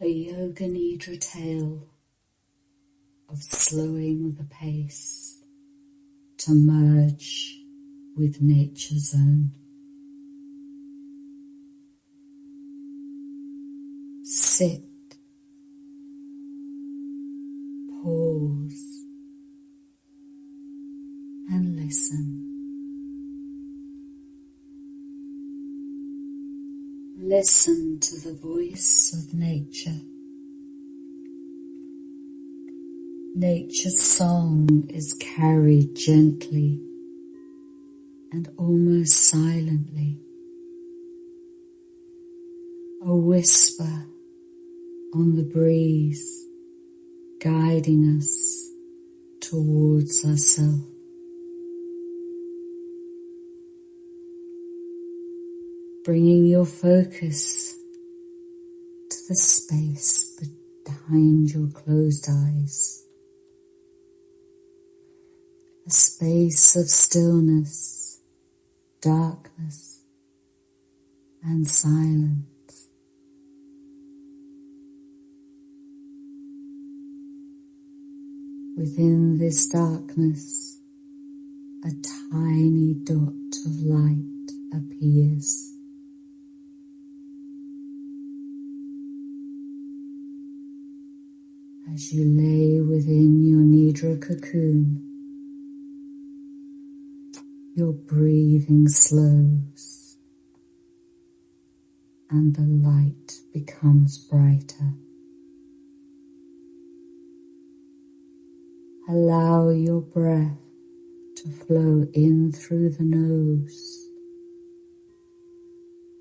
A Yoga Nidra tale of slowing the pace to merge with nature's own. Sit, pause, and listen. Listen to the voice of nature. Nature's song is carried gently and almost silently, a whisper on the breeze, guiding us towards ourselves. Bringing your focus to the space behind your closed eyes. A space of stillness, darkness, and silence. Within this darkness, a tiny dot of light appears. As you lay within your Nidra cocoon, your breathing slows and the light becomes brighter. Allow your breath to flow in through the nose,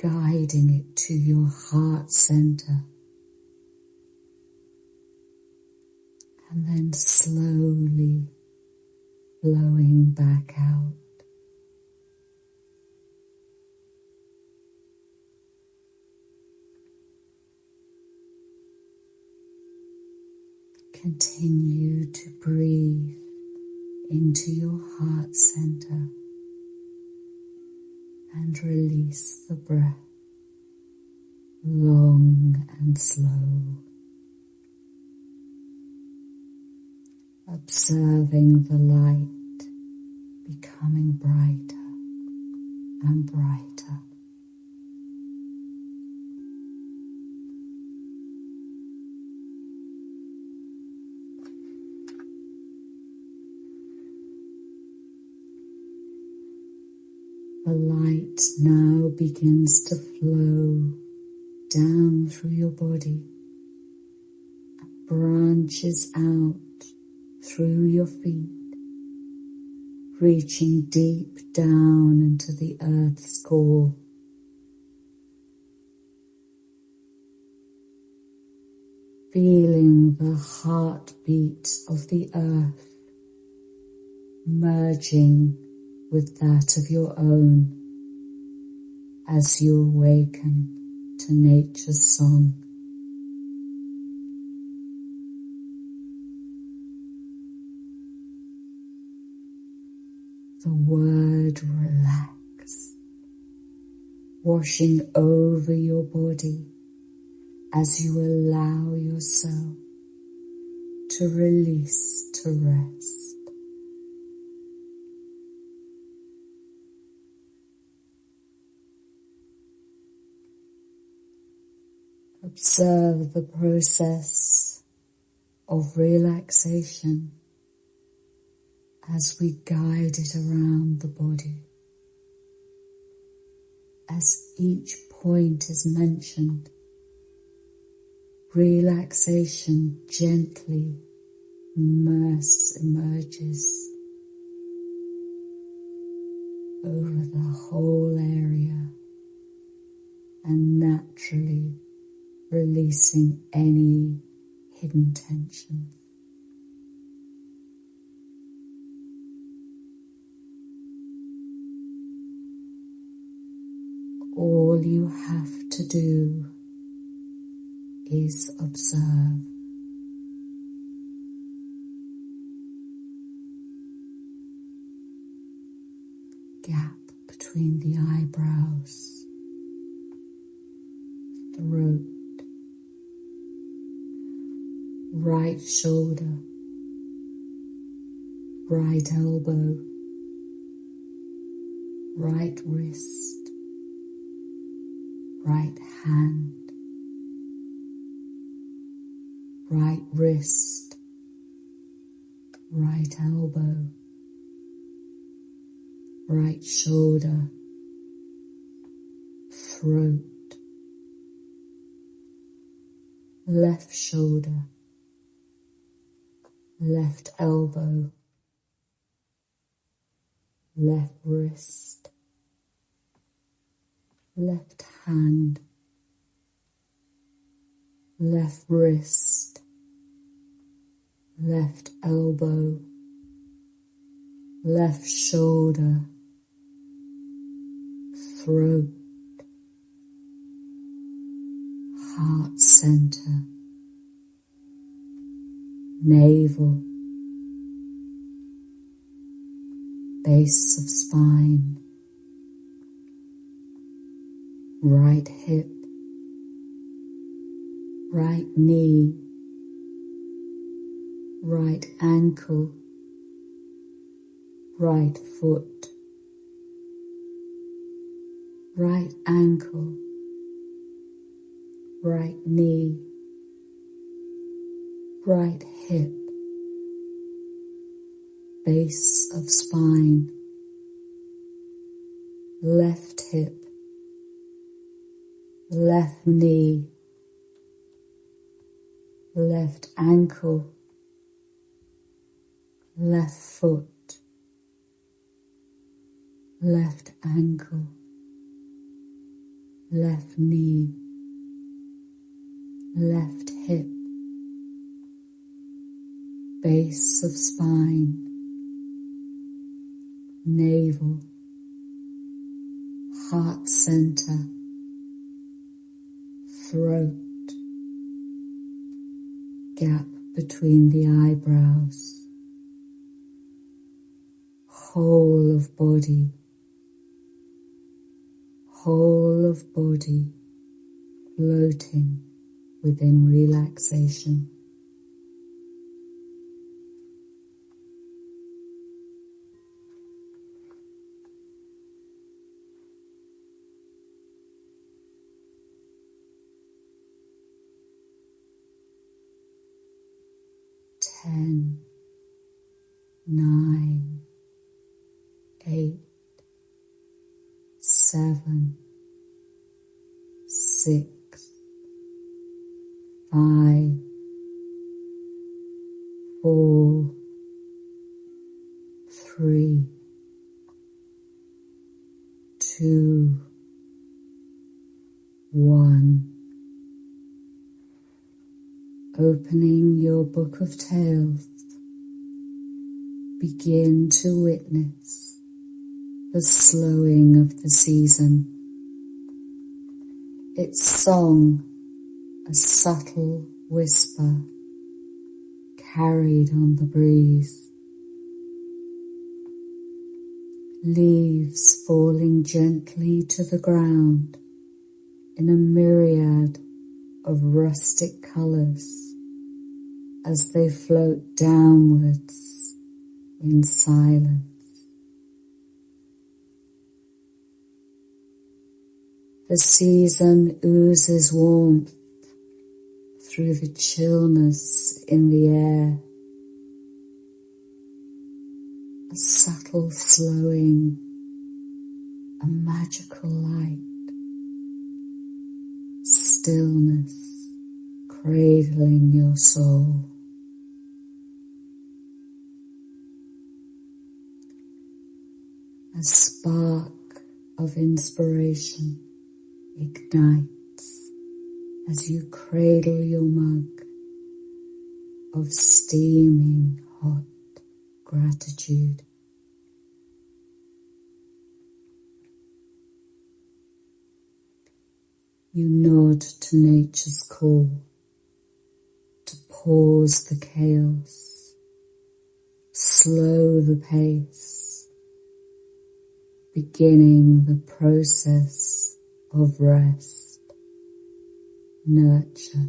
guiding it to your heart center, and then slowly blowing back out. Continue to breathe into your heart center and release the breath long and slow. Observing the light becoming brighter and brighter. The light now begins to flow down through your body and branches out through your feet, reaching deep down into the earth's core. Feeling the heartbeat of the earth merging with that of your own as you awaken to nature's song. The word relax, washing over your body as you allow yourself to release to rest. Observe the process of relaxation as we guide it around the body. As each point is mentioned, relaxation gently emerges over the whole area and naturally releasing any hidden tension. All you have to do is observe. Gap between the eyebrows, throat, right shoulder, right elbow, right wrist, right hand, right wrist, right elbow, right shoulder, throat, left shoulder, left elbow, left wrist, left hand, left wrist, left elbow, left shoulder, throat, heart center, navel, base of spine, right hip, right knee, right ankle, right foot, right ankle, right knee, right hip, base of spine, left hip, left knee, left ankle, left foot, left ankle, left knee, left hip, base of spine, navel, heart center, throat, gap between the eyebrows, whole of body, floating within relaxation. Ten, 9, 8, 7, 6, 5, 4, 3, 2, 1. Opening your book of tales, begin to witness the slowing of the season. Its song, a subtle whisper, carried on the breeze. Leaves falling gently to the ground in a myriad of rustic colours as they float downwards in silence. The season oozes warmth through the chillness in the air, a subtle slowing, a magical light, stillness cradling your soul. A spark of inspiration ignites as you cradle your mug of steaming hot gratitude. You nod to nature's call to pause the chaos, slow the pace, beginning the process of rest, nurture,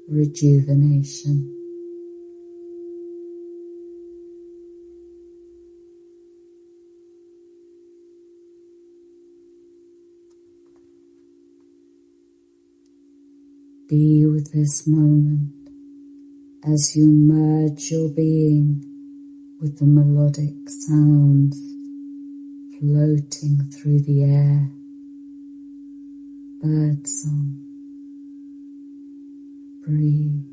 rejuvenation. Be with this moment as you merge your being with the melodic sounds floating through the air. Birdsong. Breathe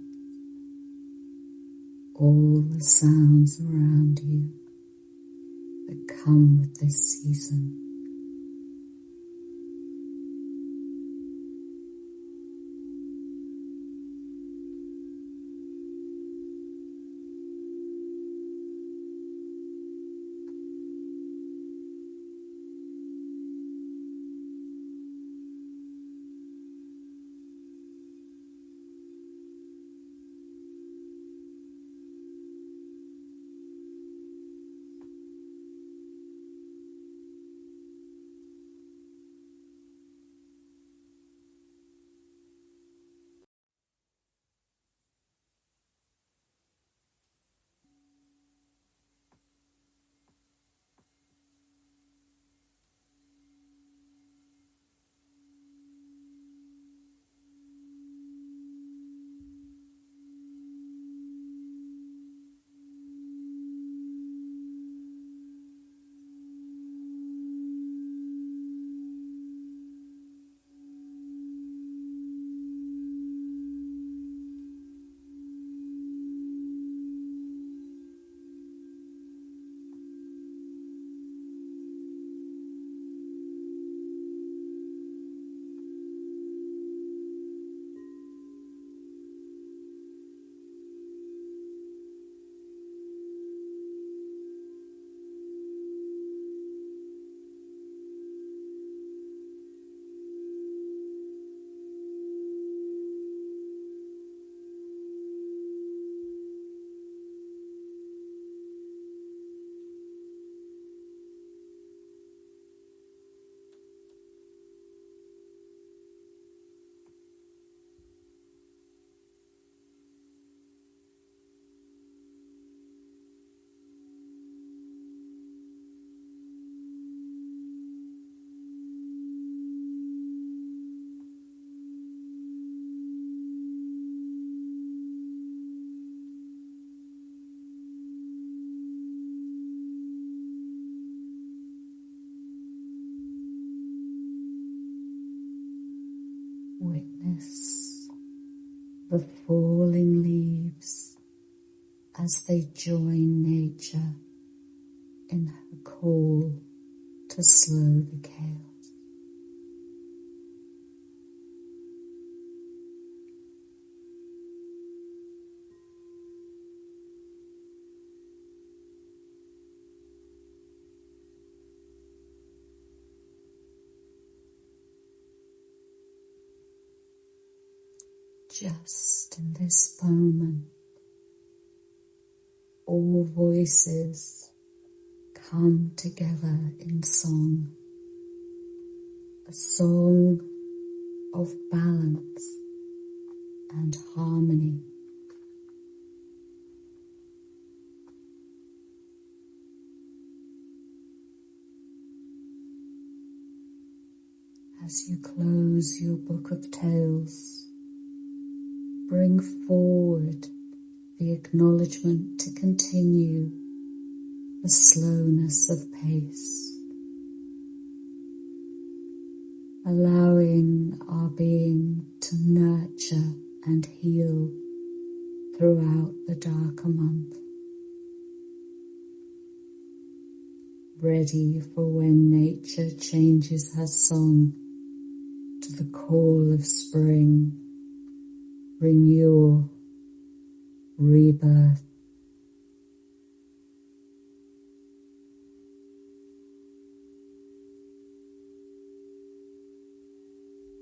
all the sounds around you that come with this season. Witness the falling leaves as they join nature in her call to slow the chaos. Just in this moment, all voices come together in song, a song of balance and harmony. As you close your book of tales, bring forward the acknowledgement to continue the slowness of pace, allowing our being to nurture and heal throughout the darker month, ready for when nature changes her song to the call of spring, renewal, rebirth.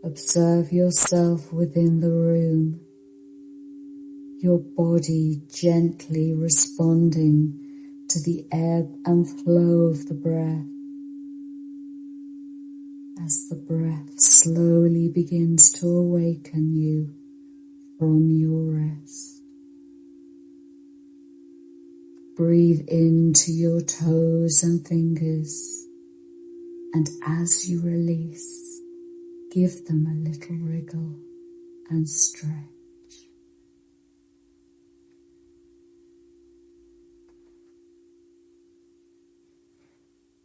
Observe yourself within the room, your body gently responding to the ebb and flow of the breath. As the breath slowly begins to awaken you from your rest. Breathe into your toes and fingers, and as you release, give them a little wriggle and stretch.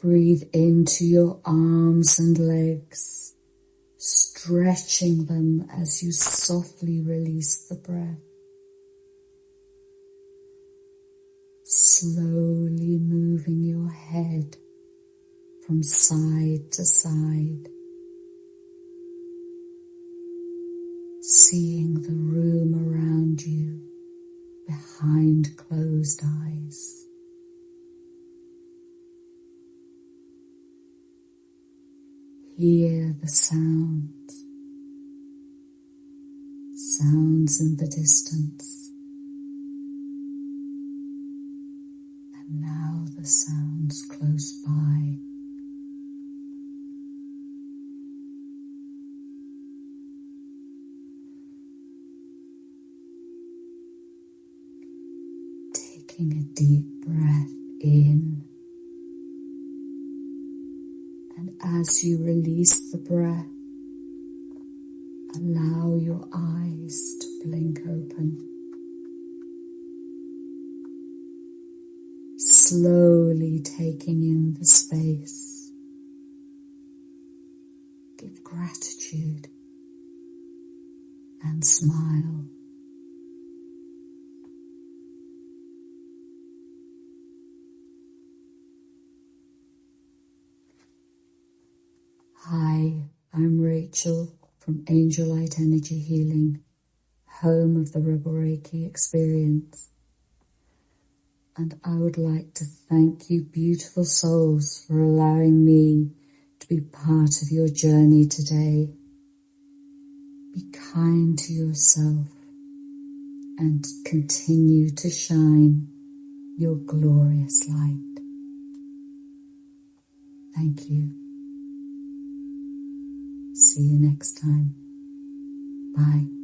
Breathe into your arms and legs, stretching them as you softly release the breath. Slowly moving your head from side to side, seeing the room around you behind closed eyes. Hear the sounds in the distance, and now the sounds close by. Taking a deep breath in, and as you release the breath, allow your eyes to blink open. Slowly taking in the space. Give gratitude and smile. Hi, I'm Rachel from Angel Light Energy Healing, home of the Rebel Reiki experience. And I would like to thank you, beautiful souls, for allowing me to be part of your journey today. Be kind to yourself and continue to shine your glorious light. Thank you. See you next time. Bye.